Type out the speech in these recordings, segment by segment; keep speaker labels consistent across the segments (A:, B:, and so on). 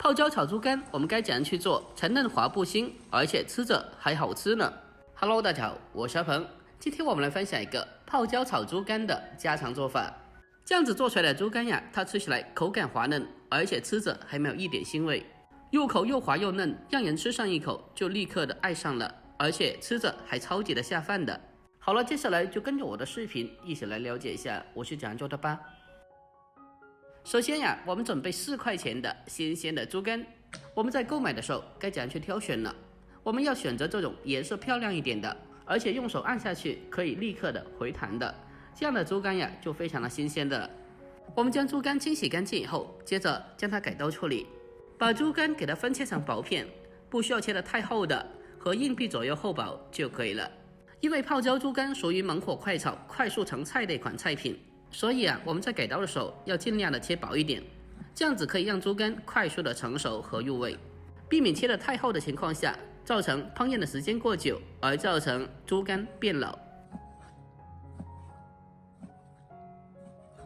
A: 泡椒炒猪肝，我们该怎样去做才嫩滑不腥，而且吃着还好吃呢 ？Hello， 大家好，我是阿鹏，今天我们来分享一个泡椒炒猪肝的家常做法。这样子做出来的猪肝呀，它吃起来口感滑嫩，而且吃着还没有一点腥味，入口又滑又嫩，让人吃上一口就立刻的爱上了，而且吃着还超级的下饭的。好了，接下来就跟着我的视频一起来了解一下我是怎样做的吧。首先呀，我们准备4块钱的新鲜的猪肝。我们在购买的时候该怎样去挑选呢？我们要选择这种颜色漂亮一点的，而且用手按下去可以立刻的回弹的，这样的猪肝呀就非常的新鲜的了。我们将猪肝清洗干净以后，接着将它改刀处理，把猪肝给它分切成薄片，不需要切得太厚的，和硬币左右厚薄就可以了。因为泡椒猪肝属于猛火快炒、快速成菜的一款菜品，所以我们在改刀的时候要尽量的切薄一点，这样子可以让猪肝快速的成熟和入味，避免切得太厚的情况下，造成烹饪的时间过久，而造成猪肝变老。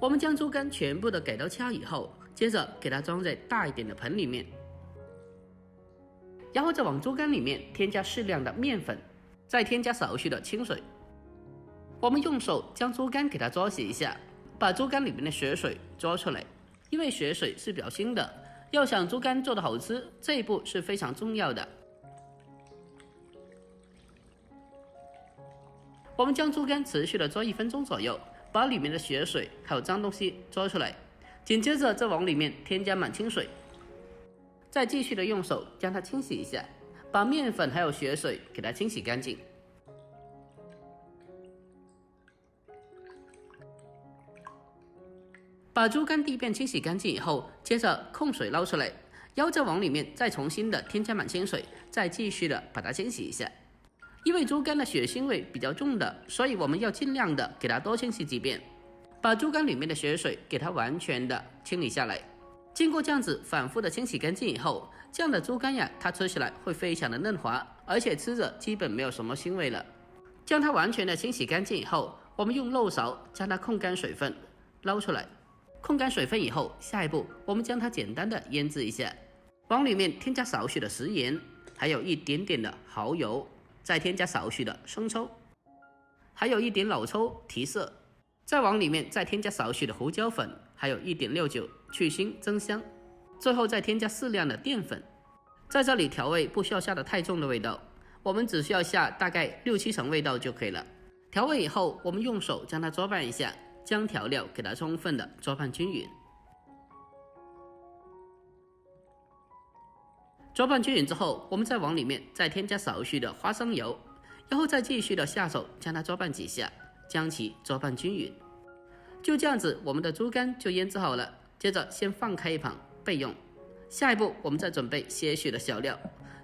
A: 我们将猪肝全部的改刀切好以后，接着给它装在大一点的盆里面，然后再往猪肝里面添加适量的面粉，再添加少许的清水。我们用手将猪肝给它焯洗一下，把猪肝里面的血水抓出来，因为血水是比较腥的，要想猪肝做得好吃，这一步是非常重要的。我们将猪肝持续的抓1分钟左右，把里面的血水还有脏东西抓出来，紧接着再往里面添加满清水，再继续的用手将它清洗一下，把面粉还有血水给它清洗干净。把猪肝地片清洗干净以后，接着控水捞出来，然后再往里面再重新的添加满清水，再继续的把它清洗一下。因为猪肝的血腥味比较重的，所以我们要尽量的给它多清洗几遍，把猪肝里面的血水给它完全的清理下来。经过这样子反复的清洗干净以后，这样的猪肝呀，它吃起来会非常的嫩滑，而且吃着基本没有什么腥味了。将它完全的清洗干净以后，我们用漏勺将它控干水分，捞出来。控干水分以后，下一步我们将它简单的腌制一下，往里面添加少许的食盐，还有一点点的蚝油，再添加少许的生抽，还有一点老抽提色，再往里面再添加少许的胡椒粉，还有一点料酒去腥增香，最后再添加适量的淀粉。在这里调味不需要下得太重的味道，我们只需要下大概6-7成味道就可以了。调味以后，我们用手将它搅拌一下，将调料给它充分的搅拌均匀。搅拌均匀之后，我们再往里面再添加少许的花生油，然后再继续的下手将它搅拌几下，将其搅拌均匀。就这样子，我们的猪肝就腌制好了。接着先放开一旁备用。下一步我们再准备些许的小料，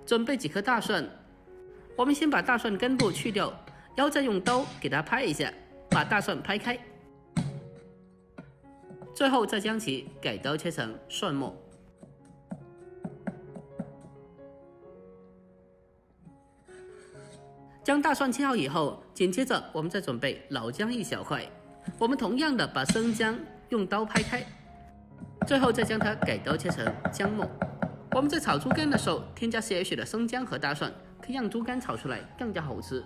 A: 准备几颗大蒜。我们先把大蒜根部去掉，然后再用刀给它拍一下，把大蒜拍开。最后再将其改刀切成蒜末。将大蒜切好以后，紧接着我们再准备老姜1小块，我们同样的把生姜用刀拍开，最后再将它改刀切成姜末。我们在炒猪肝的时候添加些许的生姜和大蒜，可以让猪肝炒出来更加好吃。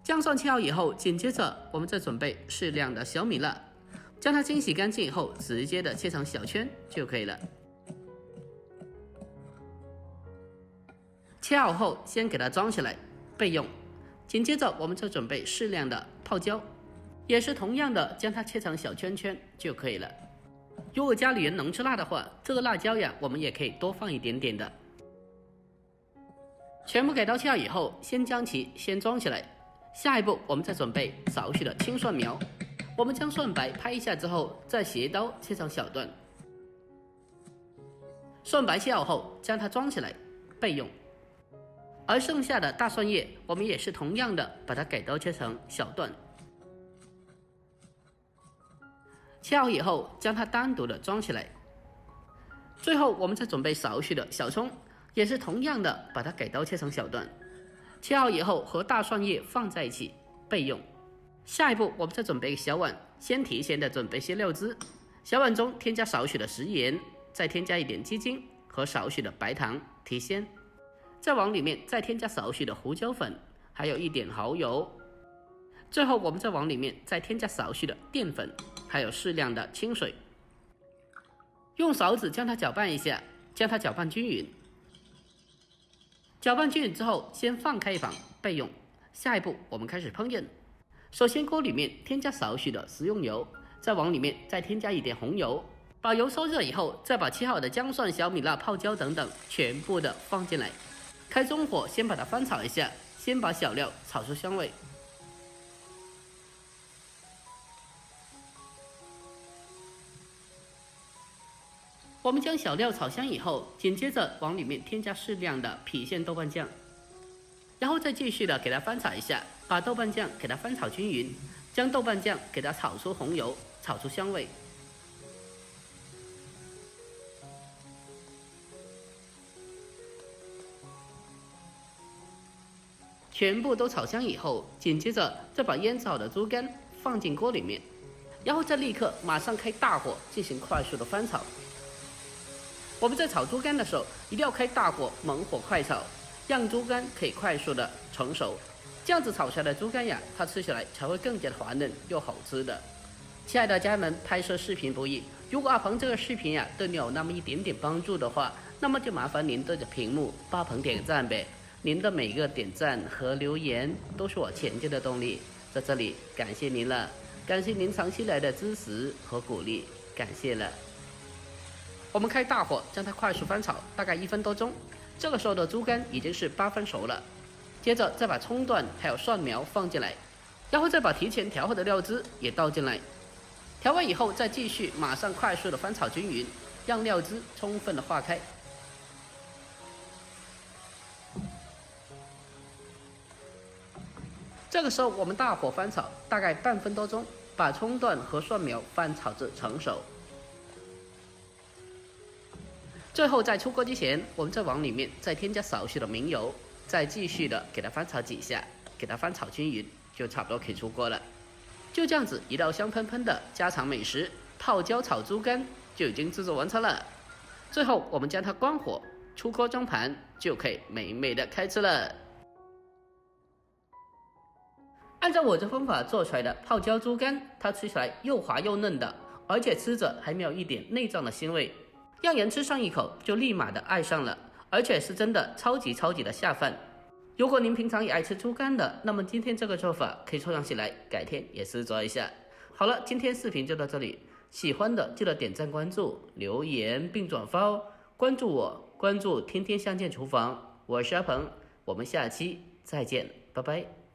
A: 姜蒜切好以后，紧接着我们再准备适量的小米辣，将它清洗干净以后，直接的切成小圈就可以了。切好后，先给它装起来备用。紧接着我们再准备适量的泡椒，也是同样的将它切成小圈圈就可以了。如果家里人能吃辣的话，这个辣椒呀，我们也可以多放一点点的。全部改刀切好以后，先将其先装起来。下一步我们再准备少许的青蒜苗，我们将蒜白拍一下之后，再斜刀切成小段。蒜白切好后，将它装起来备用。而剩下的大蒜叶，我们也是同样的把它改刀切成小段。切好以后，将它单独的装起来。最后我们再准备少许的小葱，也是同样的把它改刀切成小段。切好以后和大蒜叶放在一起备用。下一步我们再准备一个小碗，先提前的准备些料汁，小碗中添加少许的食盐，再添加一点鸡精和和少许的白糖提鲜，再往里面再添加少许的胡椒粉，还有一点蚝油。最后我们再往里面再添加少许的淀粉，还有适量的清水，用勺子将它搅拌一下，将它搅拌均匀。搅拌均匀之后，先放开一旁备用。下一步我们开始烹饪。首先锅里面添加少许的食用油，再往里面再添加一点红油，把油烧热以后，再把切好的姜蒜、小米辣、泡椒等等全部的放进来，开中火先把它翻炒一下，先把小料炒出香味。我们将小料炒香以后，紧接着往里面添加适量的郫县豆瓣酱，然后再继续的给它翻炒一下，把豆瓣酱给它翻炒均匀，将豆瓣酱给它炒出红油，炒出香味。全部都炒香以后，紧接着再把腌制好的猪肝放进锅里面，然后再立刻马上开大火进行快速的翻炒。我们在炒猪肝的时候，一定要开大火，猛火快炒，让猪肝可以快速的成熟。这样子炒出来的猪肝呀，它吃起来才会更加的滑嫩又好吃的。亲爱的家人们，拍摄视频不易，如果阿鹏这个视频呀对你有那么一点点帮助的话，那么就麻烦您对着屏幕帮阿鹏点赞呗。您的每一个点赞和留言都是我前进的动力，在这里感谢您了，感谢您长期来的支持和鼓励，感谢了。我们开大火将它快速翻炒，大概1分多钟。这个时候的猪肝已经是8分熟了。接着再把葱段还有蒜苗放进来，然后再把提前调好的料汁也倒进来。调完以后再继续马上快速的翻炒均匀，让料汁充分的化开。这个时候我们大火翻炒，大概半分多钟，把葱段和蒜苗翻炒至成熟。最后在出锅之前，我们再往里面再添加少许的明油，再继续的给它翻炒几下，给它翻炒均匀，就差不多可以出锅了。就这样子，一道香喷喷的家常美食泡椒炒猪肝就已经制作完成了。最后我们将它关火，出锅装盘，就可以美美的开吃了。按照我这方法做出来的泡椒猪肝，它吃起来又滑又嫩的，而且吃着还没有一点内脏的腥味，让人吃上一口就立马的爱上了，而且是真的超级的下饭。如果您平常也爱吃猪肝的，那么今天这个做法可以收藏起来，改天也试做一下。好了，今天视频就到这里，喜欢的记得点赞、关注、留言并转发哦。关注我，关注天天相见厨房，我是阿鹏，我们下期再见，拜拜。